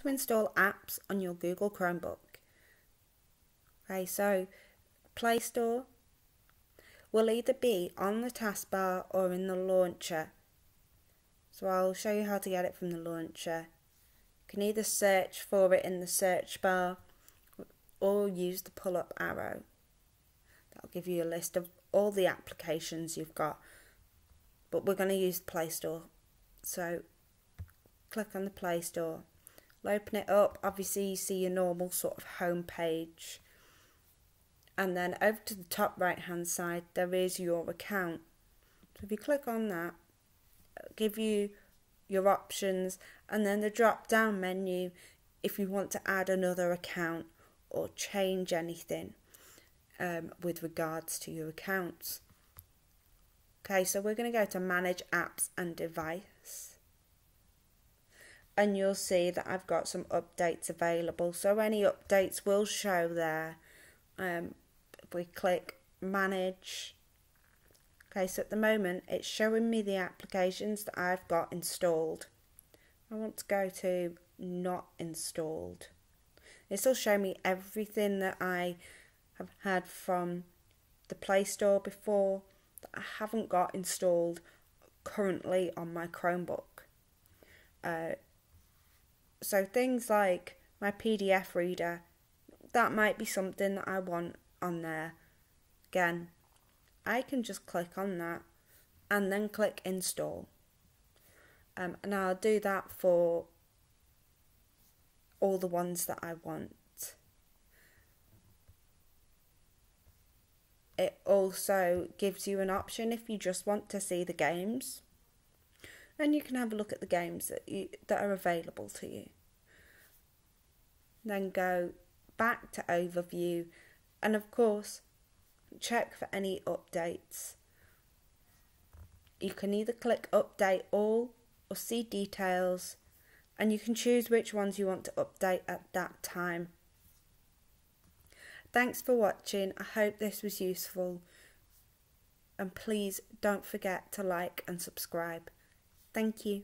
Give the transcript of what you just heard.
To install apps on your Google Chromebook. Okay, so Play Store will either be on the taskbar or in the launcher. So I'll show you how to get it from the launcher. You can either search for it in the search bar or use the pull-up arrow. That'll give you a list of all the applications you've got, but we're going to use the Play Store. So click on the Play Store. I'll open it up. Obviously you see your normal sort of home page, and then over to the top right hand side there is your account. So if you click on that, it'll give you your options, and then the drop down menu if you want to add another account or change anything with regards to your accounts. Okay, so we're going to go to Manage Apps and Device, and you'll see that I've got some updates available, so any updates will show there. If we click Manage, okay, so at the moment it's showing me the applications that I've got installed. I want to go to Not Installed. This will show me everything that I have had from the Play Store before that I haven't got installed currently on my Chromebook. So things like my PDF reader, that might be something that I want on there. Again, I can just click on that and then click install. And I'll do that for all the ones that I want. It also gives you an option if you just want to see the games, and you can have a look at the games that are available to you. Then go back to overview, and of course check for any updates. You can either click update all or see details, and you can choose which ones you want to update at that time. Thanks for watching. I hope this was useful, and please don't forget to like and subscribe. Thank you.